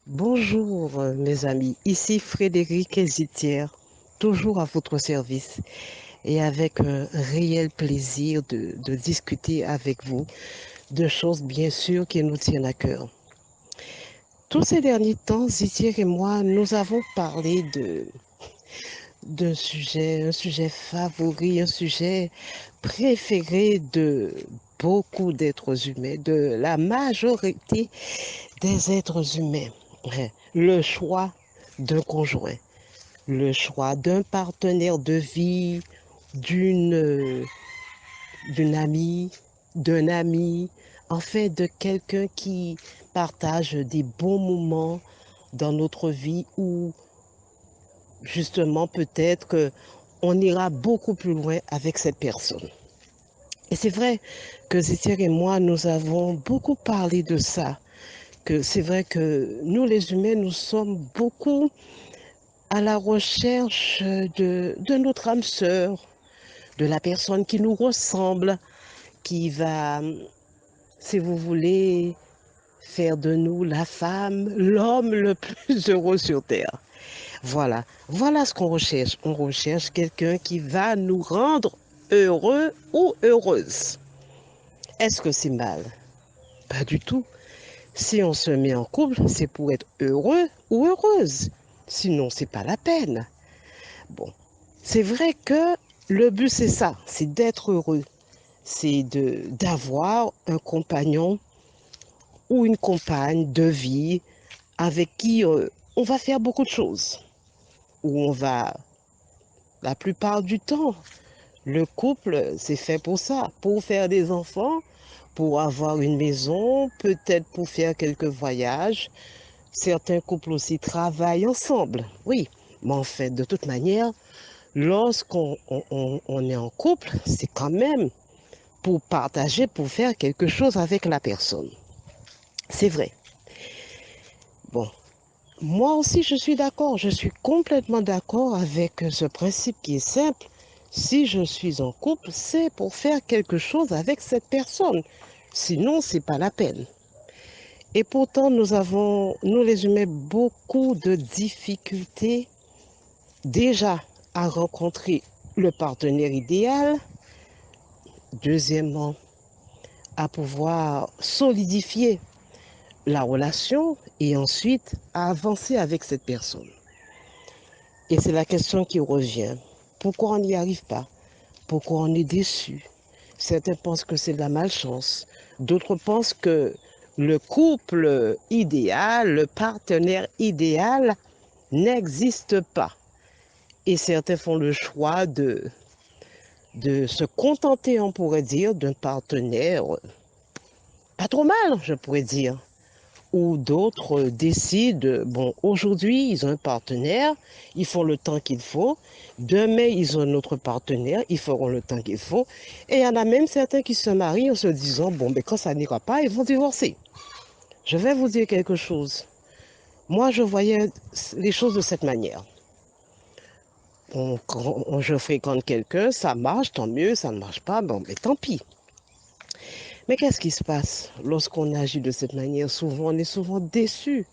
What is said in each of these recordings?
Bonjour mes amis, ici Frédéric Zitière, toujours à votre service et avec un réel plaisir de discuter avec vous de choses bien sûr qui nous tiennent à cœur. Tous ces derniers temps, Zitière et moi, nous avons parlé un sujet favori, un sujet préféré de beaucoup d'êtres humains, de la majorité des êtres humains. Le choix d'un conjoint. Le choix d'un partenaire de vie, d'une d'une amie, d'un ami, en fait de quelqu'un qui partage des bons moments dans notre vie ou justement peut-être qu'on ira beaucoup plus loin avec cette personne. Et c'est vrai que Zétière et moi, nous avons beaucoup parlé de ça, que c'est vrai que nous les humains, nous sommes beaucoup à la recherche de notre âme sœur, de la personne qui nous ressemble, qui va, si vous voulez, faire de nous la femme, l'homme le plus heureux sur Terre. Voilà ce qu'on recherche. On recherche quelqu'un qui va nous rendre heureux ou heureuse. Est-ce que c'est mal? Pas du tout. Si on se met en couple, c'est pour être heureux ou heureuse. Sinon, c'est pas la peine. Bon, c'est vrai que le but, c'est ça, c'est d'être heureux. C'est d'avoir un compagnon ou une compagne de vie avec qui on va faire beaucoup de choses. Où on va, la plupart du temps, le couple, c'est fait pour ça, pour faire des enfants, pour avoir une maison, peut-être pour faire quelques voyages. Certains couples aussi travaillent ensemble, oui. Mais en fait, de toute manière, lorsqu'on on est en couple, c'est quand même pour partager, pour faire quelque chose avec la personne. C'est vrai. Bon, moi aussi, je suis d'accord. Je suis complètement d'accord avec ce principe qui est simple. Si je suis en couple, c'est pour faire quelque chose avec cette personne. Sinon, c'est pas la peine. Et pourtant, nous les humains, beaucoup de difficultés déjà à rencontrer le partenaire idéal. Deuxièmement, à pouvoir solidifier la relation et ensuite à avancer avec cette personne. Et c'est la question qui revient. Pourquoi on n'y arrive pas? Pourquoi on est déçu? Certains pensent que c'est de la malchance. D'autres pensent que le couple idéal, le partenaire idéal n'existe pas. Et certains font le choix de se contenter, on pourrait dire, d'un partenaire pas trop mal, je pourrais dire. Ou d'autres décident, bon, aujourd'hui, ils ont un partenaire, ils font le temps qu'il faut. Demain, ils ont un autre partenaire, ils feront le temps qu'il faut. Et il y en a même certains qui se marient en se disant, bon, mais quand ça n'ira pas, ils vont divorcer. Je vais vous dire quelque chose. Moi, je voyais les choses de cette manière. Je fréquente quelqu'un, ça marche, tant mieux, ça ne marche pas, bon, mais tant pis. Mais qu'est-ce qui se passe lorsqu'on agit de cette manière? Souvent, on est souvent déçu.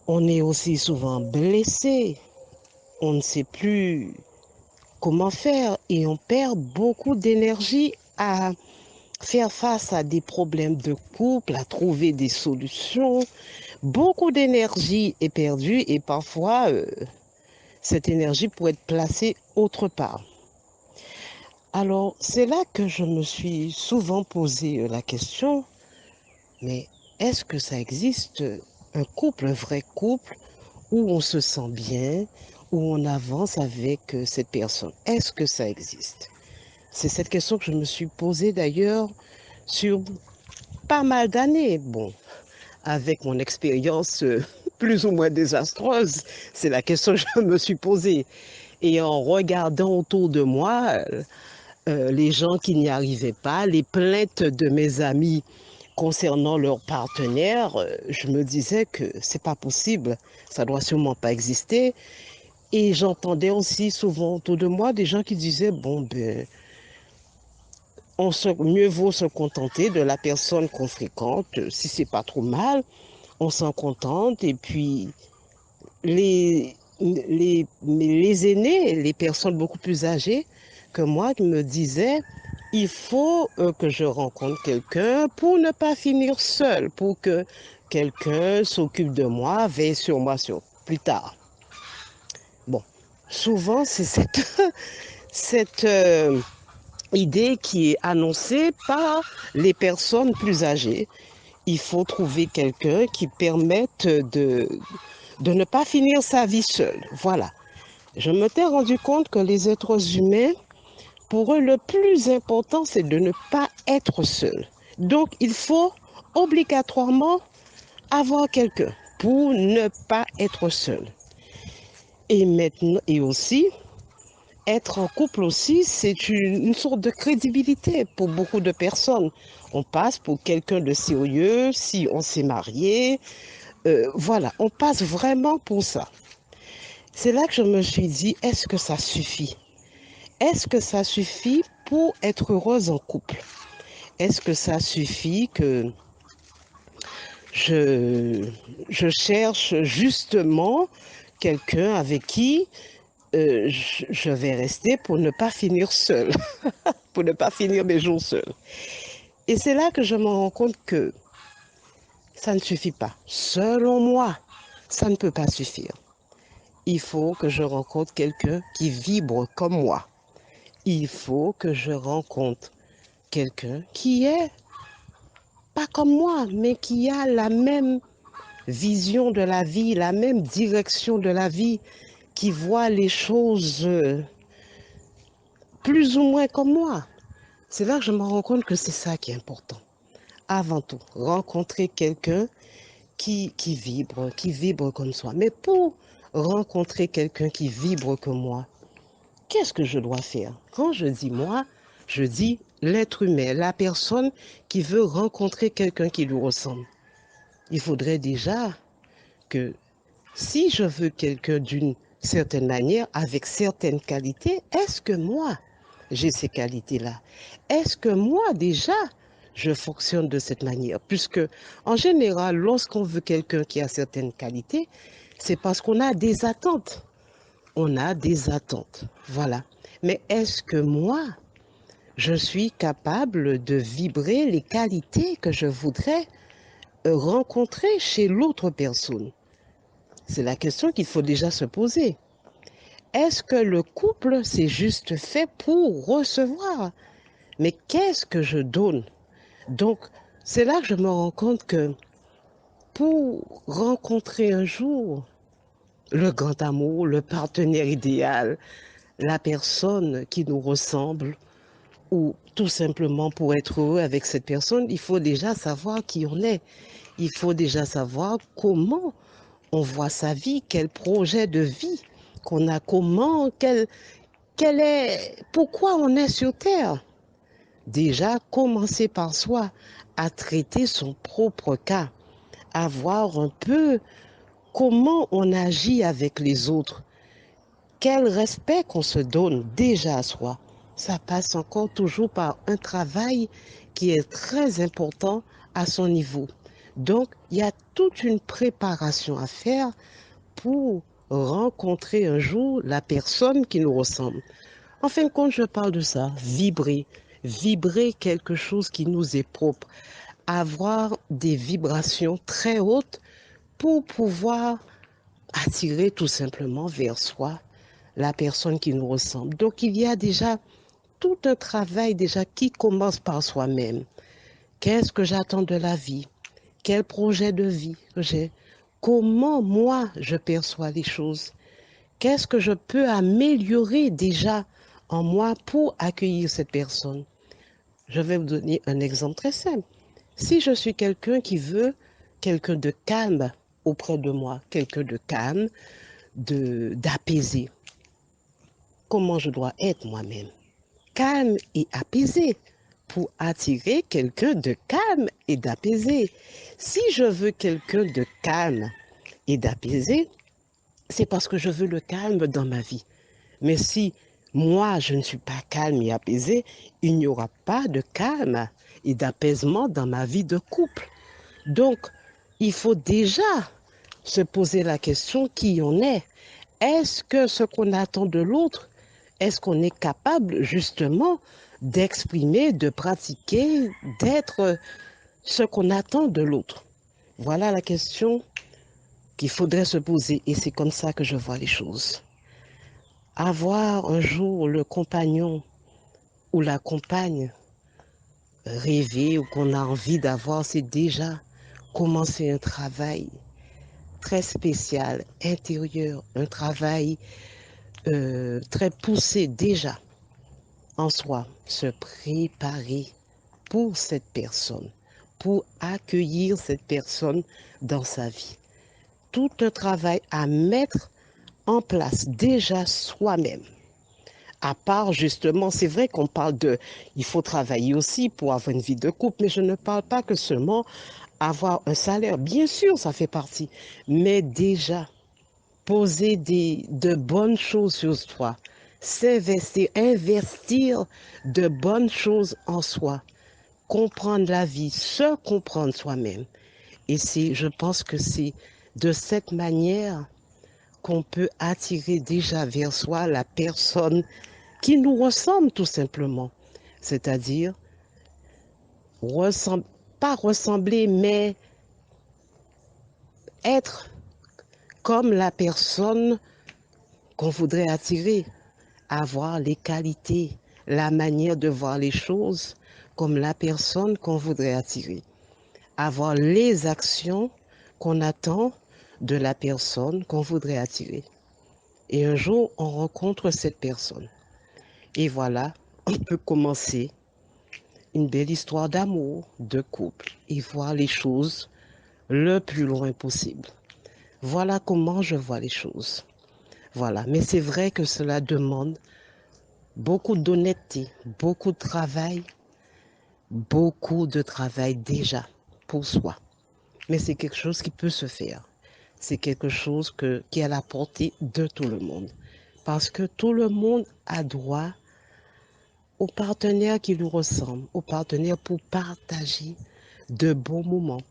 On est aussi souvent blessé. On ne sait plus comment faire et on perd beaucoup d'énergie à faire face à des problèmes de couple, à trouver des solutions. Beaucoup d'énergie est perdue et parfois cette énergie pourrait être placée autre part. Alors c'est là que je me suis souvent posé la question, mais est-ce que ça existe un couple, un vrai couple, où on se sent bien, où on avance avec cette personne? Est-ce que ça existe? C'est cette question que je me suis posée d'ailleurs sur pas mal d'années. Bon, avec mon expérience plus ou moins désastreuse, c'est la question que je me suis posée. Et en regardant autour de moi, les gens qui n'y arrivaient pas, les plaintes de mes amis concernant leur partenaire, je me disais que c'est pas possible, ça doit sûrement pas exister. Et j'entendais aussi souvent autour de moi des gens qui disaient, bon, ben, mieux vaut se contenter de la personne qu'on fréquente, si c'est pas trop mal, on s'en contente et puis les aînés, les personnes beaucoup plus âgées que moi qui me disaient, il faut que je rencontre quelqu'un pour ne pas finir seul, pour que quelqu'un s'occupe de moi, veille sur moi plus tard. Bon, souvent c'est cette idée qui est annoncée par les personnes plus âgées. Il faut trouver quelqu'un qui permette de ne pas finir sa vie seule. Voilà. Je m'étais rendu compte que les êtres humains, pour eux, le plus important, c'est de ne pas être seul. Donc, il faut obligatoirement avoir quelqu'un pour ne pas être seul. Et maintenant, et aussi, être en couple aussi, c'est une sorte de crédibilité pour beaucoup de personnes. On passe pour quelqu'un de sérieux si on s'est marié. Voilà, on passe vraiment pour ça. C'est là que je me suis dit, est-ce que ça suffit? Est-ce que ça suffit pour être heureuse en couple? Est-ce que ça suffit que je, je cherche justement quelqu'un avec qui je vais rester pour ne pas finir seule, pour ne pas finir mes jours seuls. Et c'est là que je me rends compte que ça ne suffit pas. Selon moi, ça ne peut pas suffire. Il faut que je rencontre quelqu'un qui vibre comme moi. Il faut que je rencontre quelqu'un qui est pas comme moi, mais qui a la même vision de la vie, la même direction de la vie, qui voit les choses plus ou moins comme moi. C'est là que je me rends compte que c'est ça qui est important. Avant tout, rencontrer quelqu'un qui vibre comme soi. Mais pour rencontrer quelqu'un qui vibre comme moi, qu'est-ce que je dois faire? Quand je dis moi, je dis l'être humain, la personne qui veut rencontrer quelqu'un qui lui ressemble. Il faudrait déjà que si je veux quelqu'un d'une certaine manière, avec certaines qualités, est-ce que moi, j'ai ces qualités-là? Est-ce que moi, déjà, je fonctionne de cette manière? Puisque, en général, lorsqu'on veut quelqu'un qui a certaines qualités, c'est parce qu'on a des attentes. On a des attentes. Voilà. Mais est-ce que moi, je suis capable de vibrer les qualités que je voudrais rencontrer chez l'autre personne? C'est la question qu'il faut déjà se poser. Est-ce que le couple, c'est juste fait pour recevoir? Mais qu'est-ce que je donne? Donc, c'est là que je me rends compte que pour rencontrer un jour le grand amour, le partenaire idéal, la personne qui nous ressemble, ou tout simplement pour être heureux avec cette personne, il faut déjà savoir qui on est. Il faut déjà savoir comment on voit sa vie, quel projet de vie qu'on a, quel est, pourquoi on est sur Terre. Déjà, commencer par soi, à traiter son propre cas, à voir un peu comment on agit avec les autres, quel respect qu'on se donne déjà à soi. Ça passe encore toujours par un travail qui est très important à son niveau. Donc, il y a toute une préparation à faire pour rencontrer un jour la personne qui nous ressemble. En fin de compte, je parle de ça, vibrer, vibrer quelque chose qui nous est propre, avoir des vibrations très hautes pour pouvoir attirer tout simplement vers soi la personne qui nous ressemble. Donc il y a déjà tout un travail déjà qui commence par soi-même. Qu'est-ce que j'attends de la vie? Quel projet de vie que j'ai? Comment moi je perçois les choses? Qu'est-ce que je peux améliorer déjà en moi pour accueillir cette personne? Je vais vous donner un exemple très simple. Si je suis quelqu'un qui veut quelqu'un de calme auprès de moi, quelqu'un de calme, d'apaisé, comment je dois être moi-même? Calme et apaisé pour attirer quelqu'un de calme et d'apaisé. Si je veux quelqu'un de calme et d'apaisé, c'est parce que je veux le calme dans ma vie. Mais si moi, je ne suis pas calme et apaisé, il n'y aura pas de calme et d'apaisement dans ma vie de couple. Donc, il faut déjà se poser la question qui on est. Est-ce que ce qu'on attend de l'autre, est-ce qu'on est capable justement d'exprimer, de pratiquer, d'être ce qu'on attend de l'autre? Voilà la question qu'il faudrait se poser et c'est comme ça que je vois les choses. Avoir un jour le compagnon ou la compagne rêvé ou qu'on a envie d'avoir, c'est déjà commencer un travail très spécial, intérieur, un travail très poussé déjà en soi, se préparer pour cette personne, pour accueillir cette personne dans sa vie. Tout un travail à mettre en place déjà soi-même. À part justement, c'est vrai qu'on parle de, il faut travailler aussi pour avoir une vie de couple, mais je ne parle pas que seulement avoir un salaire. Bien sûr, ça fait partie, mais déjà poser de bonnes choses sur soi, s'investir, investir de bonnes choses en soi, comprendre la vie, se comprendre soi-même. Et c'est, je pense que c'est de cette manière qu'on peut attirer déjà vers soi la personne qui nous ressemble tout simplement. C'est-à-dire, ressemble, pas ressembler, mais être comme la personne qu'on voudrait attirer, avoir les qualités, la manière de voir les choses comme la personne qu'on voudrait attirer, avoir les actions qu'on attend de la personne qu'on voudrait attirer. Et un jour, on rencontre cette personne. Et voilà, on peut commencer une belle histoire d'amour, de couple, et voir les choses le plus loin possible. Voilà comment je vois les choses. Voilà, mais c'est vrai que cela demande beaucoup d'honnêteté, beaucoup de travail déjà pour soi. Mais c'est quelque chose qui peut se faire. C'est quelque chose qui est à la portée de tout le monde. Parce que tout le monde a droit au partenaire qui lui ressemble, au partenaire pour partager de bons moments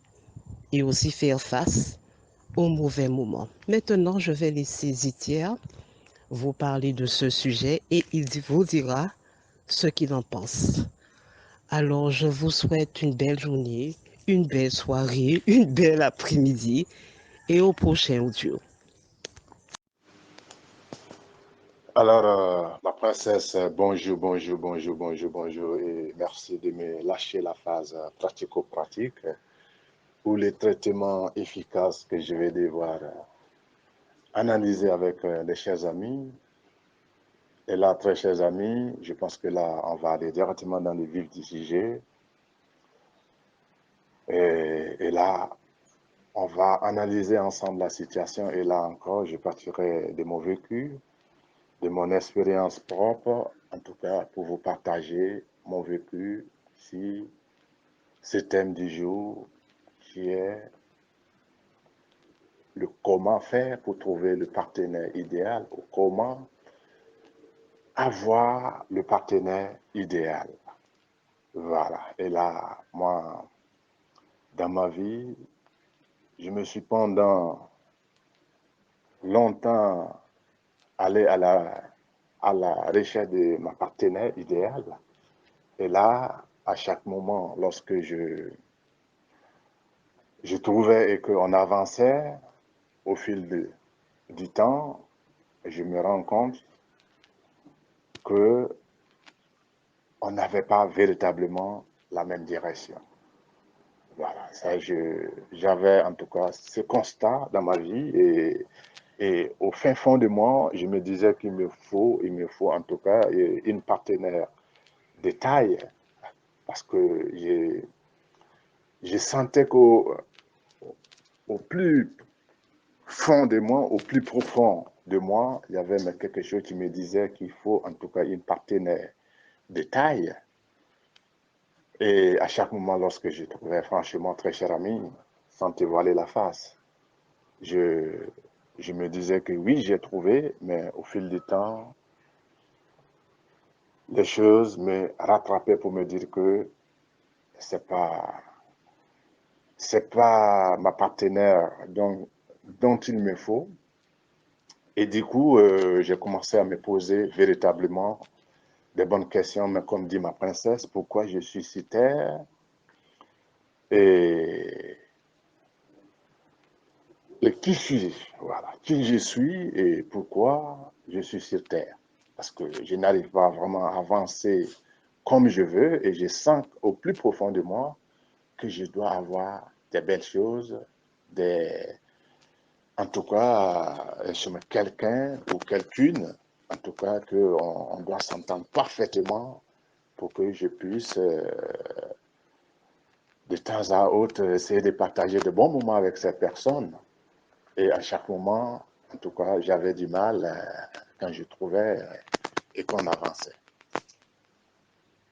et aussi faire face aux mauvais moments. Maintenant, je vais laisser Zitière vous parler de ce sujet et il vous dira ce qu'il en pense. Alors, je vous souhaite une belle journée, une belle soirée, une belle après-midi et au prochain audio. Alors, la princesse, bonjour, bonjour, bonjour, bonjour, bonjour, et merci de me lâcher la phase pratico-pratique pour les traitements efficaces que je vais devoir analyser avec les chers amis. Et là, très chers amis, je pense que là, on va aller directement dans le vif du sujet. Et là, on va analyser ensemble la situation. Et là encore, je partirai de mon vécu, de mon expérience propre, en tout cas pour vous partager mon vécu si ce thème du jour qui est le comment faire pour trouver le partenaire idéal ou comment avoir le partenaire idéal. Voilà. Et là, moi, dans ma vie, je me suis pendant longtemps allé à la recherche de ma partenaire idéal. Et là, à chaque moment, lorsque je trouvais et qu'on avançait au fil du temps, je me rends compte que on n'avait pas véritablement la même direction. Voilà, ça, j'avais en tout cas ce constat dans ma vie et au fin fond de moi, je me disais il me faut en tout cas une partenaire de taille parce que je sentais au plus fond de moi, au plus profond de moi, il y avait quelque chose qui me disait qu'il faut en tout cas une partenaire de taille. Et à chaque moment, lorsque je trouvais franchement très cher ami, sans te voiler la face, je, je me disais que oui, j'ai trouvé, mais au fil du temps, les choses me rattrapaient pour me dire que c'est pas, c'est pas ma partenaire dont il me faut. Et du coup, j'ai commencé à me poser véritablement des bonnes questions, mais comme dit ma princesse, pourquoi je suis sur Terre et, et qui suis-je? Voilà, qui je suis et pourquoi je suis sur Terre. Parce que je n'arrive pas vraiment à avancer comme je veux et je sens au plus profond de moi que je dois avoir des belles choses, des, en tout cas, quelqu'un ou quelqu'une, en tout cas, qu'on doit s'entendre parfaitement pour que je puisse, de temps à autre, essayer de partager de bons moments avec cette personne. Et à chaque moment, en tout cas, j'avais du mal quand je trouvais et qu'on avançait.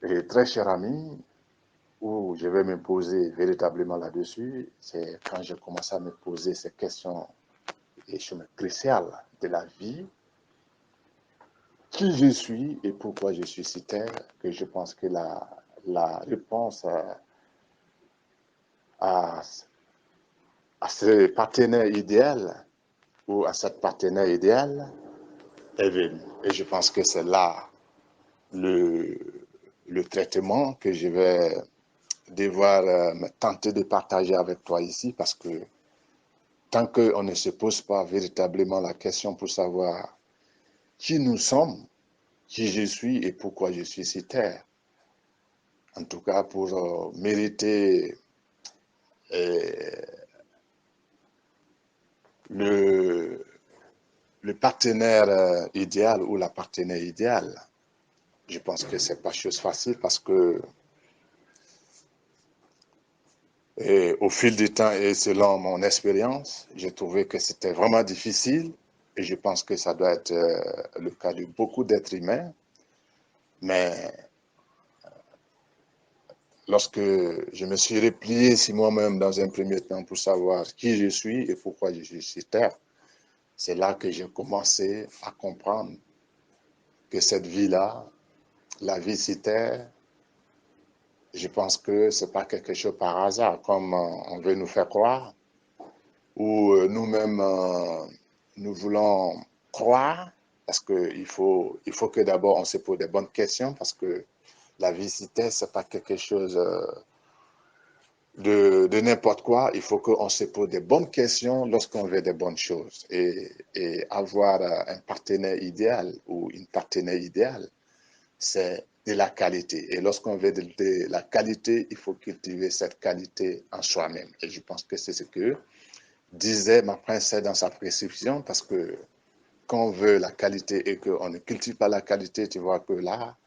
Et très cher ami, où je vais me poser véritablement là-dessus, c'est quand je commence à me poser ces questions et cruciales de la vie, qui je suis et pourquoi je suis sur Terre, que je pense que la réponse à, à ce partenaire idéal ou à cette partenaire idéale est venue. Et je pense que c'est là le, le traitement que je vais devoir me tenter de partager avec toi ici, parce que tant qu'on ne se pose pas véritablement la question pour savoir qui nous sommes, qui je suis et pourquoi je suis sur Terre, en tout cas pour mériter le, le partenaire idéal ou la partenaire idéale. Je pense que c'est pas chose facile parce que au fil du temps et selon mon expérience, j'ai trouvé que c'était vraiment difficile et je pense que ça doit être le cas de beaucoup d'êtres humains. Mais lorsque je me suis replié sur moi-même dans un premier temps pour savoir qui je suis et pourquoi je suis sur Terre, c'est là que j'ai commencé à comprendre que cette vie-là, la vie sur Terre, je pense que ce n'est pas quelque chose par hasard, comme on veut nous faire croire, ou nous-mêmes, nous voulons croire, parce qu'il faut que d'abord on se pose des bonnes questions, parce que la vie sur Terre, ce n'est pas quelque chose de n'importe quoi. Il faut qu'on se pose des bonnes questions lorsqu'on veut des bonnes choses. Et avoir un partenaire idéal ou une partenaire idéale, c'est de la qualité. Et lorsqu'on veut de la qualité, il faut cultiver cette qualité en soi-même. Et je pense que c'est ce que disait ma princesse dans sa prescription, parce que quand on veut la qualité et qu'on ne cultive pas la qualité, tu vois que là,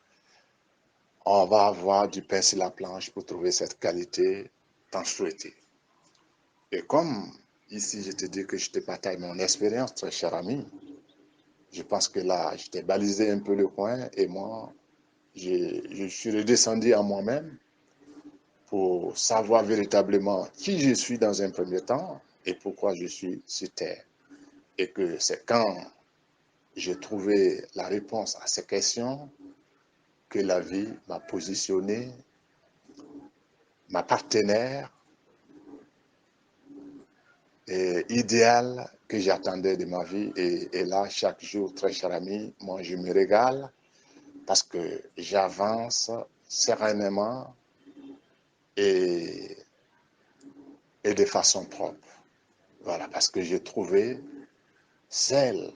on va avoir du pain sur la planche pour trouver cette qualité tant souhaitée. Et comme ici, je te dis que je te partage mon expérience, très cher ami, je pense que là, je t'ai balisé un peu le coin et moi, je suis redescendu à moi-même pour savoir véritablement qui je suis dans un premier temps et pourquoi je suis sur Terre. Et que c'est quand j'ai trouvé la réponse à ces questions que la vie m'a positionné, ma partenaire idéale que j'attendais de ma vie. Et là, chaque jour, très cher ami, moi, je me régale parce que j'avance sereinement et, et de façon propre. Voilà, parce que j'ai trouvé celle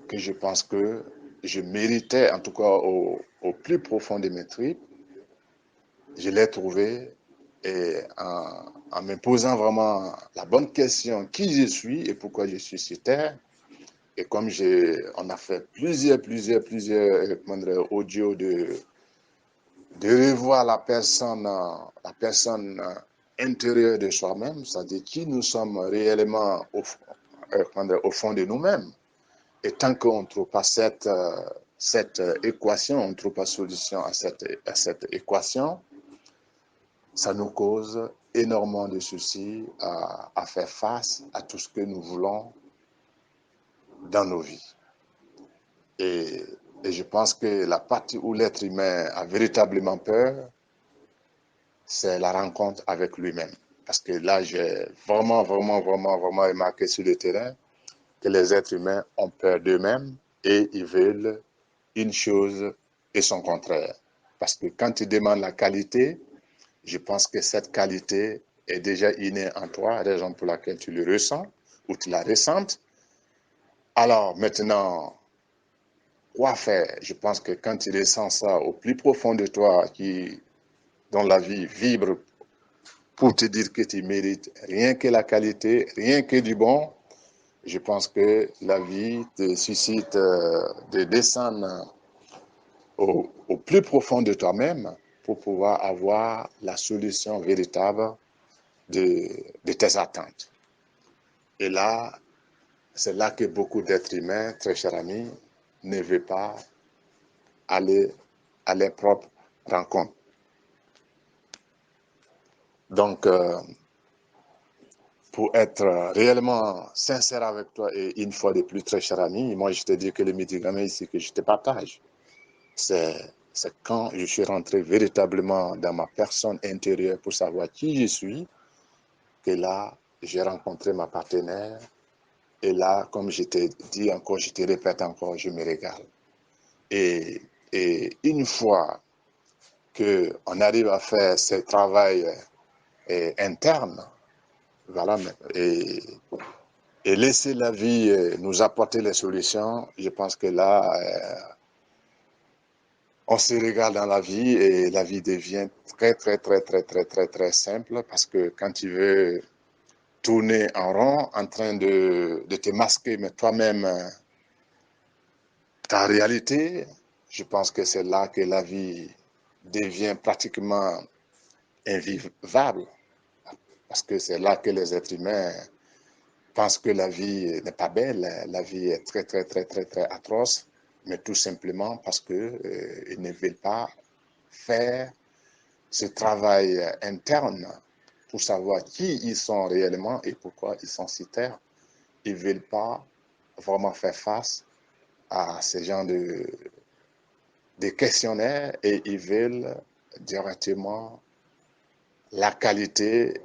que je pense que je méritais, en tout cas au plus profond de mes tripes. Je l'ai trouvée et en me posant vraiment la bonne question, qui je suis et pourquoi je suis sur Terre. Et comme on a fait plusieurs audios de revoir la personne intérieure de soi-même, c'est-à-dire qui nous sommes réellement au fond de nous-mêmes. Et tant qu'on ne trouve pas cette équation, on ne trouve pas solution à cette équation, ça nous cause énormément de soucis à faire face à tout ce que nous voulons dans nos vies. Et je pense que la partie où l'être humain a véritablement peur, c'est la rencontre avec lui-même. Parce que là, j'ai vraiment remarqué sur le terrain que les êtres humains ont peur d'eux-mêmes et ils veulent une chose et son contraire. Parce que quand tu demandes la qualité, je pense que cette qualité est déjà innée en toi, raison pour laquelle tu le ressens ou tu la ressentes. Alors maintenant, quoi faire? Je pense que quand tu ressens ça au plus profond de toi, dont la vie vibre pour te dire que tu mérites rien que la qualité, rien que du bon, je pense que la vie te suscite de descendre au plus profond de toi-même pour pouvoir avoir la solution véritable de tes attentes. Et là, c'est là que beaucoup d'êtres humains, très chers amis, ne veulent pas aller à leur propre rencontre. Donc, pour être réellement sincère avec toi et une fois de plus, très cher ami, moi je te dis que le médicament ici que je te partage, c'est quand je suis rentré véritablement dans ma personne intérieure pour savoir qui je suis, que là, j'ai rencontré ma partenaire. Et là, comme je t'ai dit encore, je te répète encore, je me régale. Et, et une fois qu'on arrive à faire ce travail interne, voilà, et laisser la vie nous apporter les solutions, je pense que là, on se régale dans la vie et la vie devient très simple parce que quand tu veux tourner en rond en train de te masquer, mais toi-même, ta réalité, je pense que c'est là que la vie devient pratiquement invivable parce que c'est là que les êtres humains pensent que la vie n'est pas belle, la vie est très atroce, mais tout simplement parce qu'ils ne veulent pas faire ce travail interne pour savoir qui ils sont réellement et pourquoi ils sont si terres. Ils ne veulent pas vraiment faire face à ce genre de questionnaires et ils veulent directement la qualité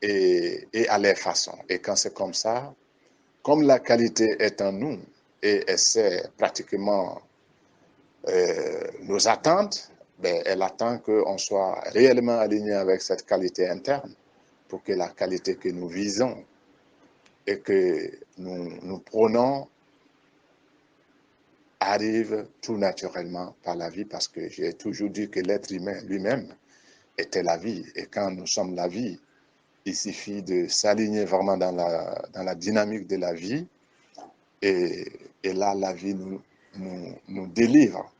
et à leur façon. Et quand c'est comme ça, comme la qualité est en nous et elle sait pratiquement nos attentes, ben, elle attend qu'on soit réellement aligné avec cette qualité interne pour que la qualité que nous visons et que nous prenons arrive tout naturellement par la vie parce que j'ai toujours dit que l'être humain lui-même était la vie. Et quand nous sommes la vie, il suffit de s'aligner vraiment dans la dynamique de la vie et là, la vie nous délivre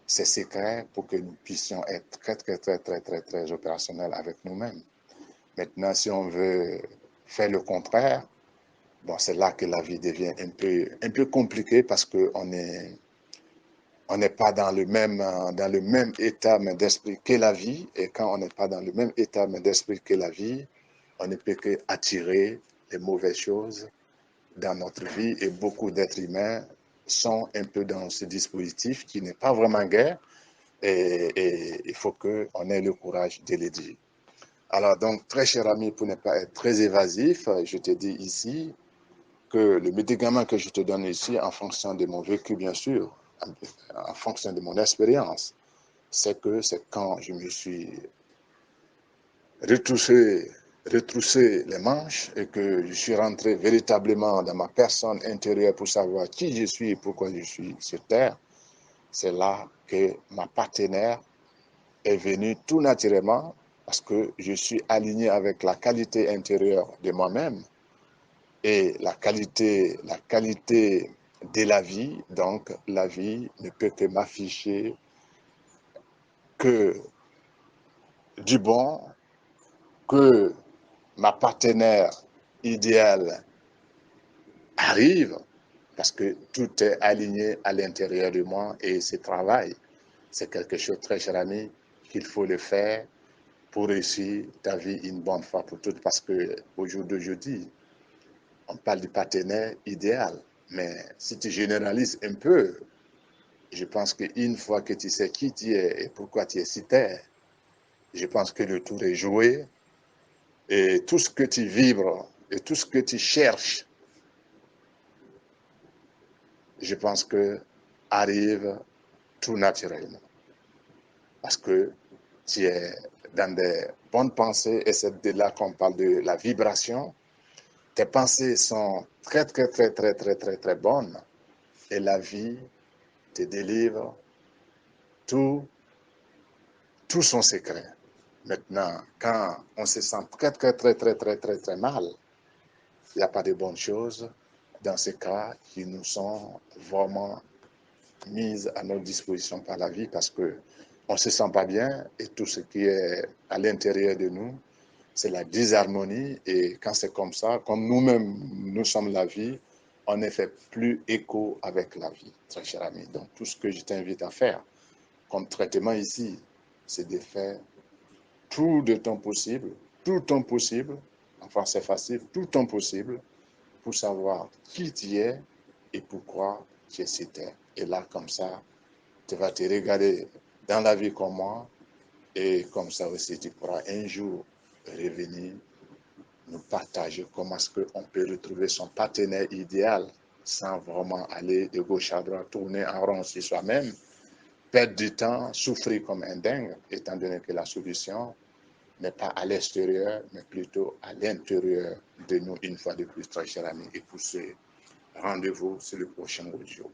ses secrets pour que nous puissions être très opérationnels avec nous-mêmes. Maintenant, si on veut faire le contraire, bon, c'est là que la vie devient un peu compliquée parce on n'est pas dans le même état d'esprit que la vie. Et quand on n'est pas dans le même état d'esprit que la vie, on ne peut qu'attirer les mauvaises choses dans notre vie. Et beaucoup d'êtres humains sont un peu dans ce dispositif qui n'est pas vraiment gai. Et il faut qu'on ait le courage de le dire. Alors donc, très cher ami, pour ne pas être très évasif, je te dis ici que le médicament que je te donne ici, en fonction de mon vécu, bien sûr, en fonction de mon expérience, c'est que c'est quand je me suis retroussé les manches et que je suis rentré véritablement dans ma personne intérieure pour savoir qui je suis et pourquoi je suis sur Terre, c'est là que ma partenaire est venue tout naturellement parce que je suis aligné avec la qualité intérieure de moi-même et la qualité de la vie. Donc, la vie ne peut que m'afficher que du bon, que ma partenaire idéale arrive, parce que tout est aligné à l'intérieur de moi et ce travail, c'est quelque chose, très cher ami, qu'il faut le faire pour réussir ta vie une bonne fois pour toutes. Parce qu'au jour d'aujourd'hui, on parle du partenaire idéal. Mais si tu généralises un peu, je pense qu'une fois que tu sais qui tu es et pourquoi tu es si terre, je pense que le tour est joué Et tout ce que tu vibres et tout ce que tu cherches, je pense que arrive tout naturellement. Parce que tu es dans des bonnes pensées et c'est de là qu'on parle de la vibration. Tes pensées sont très, très, très, très, très, très, très bonnes et la vie te délivre tout, tout son secret. Maintenant, quand on se sent très, très, très, très, très, très, très mal, il n'y a pas de bonnes choses dans ces cas qui nous sont vraiment mises à notre disposition par la vie parce que on ne se sent pas bien et tout ce qui est à l'intérieur de nous, c'est la disharmonie et quand c'est comme ça, comme nous-mêmes, nous sommes la vie, on ne fait plus écho avec la vie, très cher ami. Donc tout ce que je t'invite à faire comme traitement ici, c'est de faire tout de temps possible, tout le temps possible, enfin c'est facile, tout le temps possible pour savoir qui tu es et pourquoi tu es sur terre. Et là, comme ça, tu vas te regarder dans la vie comme moi et comme ça aussi, tu pourras un jour revenir nous partager comment est-ce qu'on peut retrouver son partenaire idéal sans vraiment aller de gauche à droite, tourner en rond sur soi-même, perdre du temps, souffrir comme un dingue, étant donné que la solution n'est pas à l'extérieur, mais plutôt à l'intérieur de nous, une fois de plus, très chers amis. Et pour ce rendez-vous, c'est le prochain audio.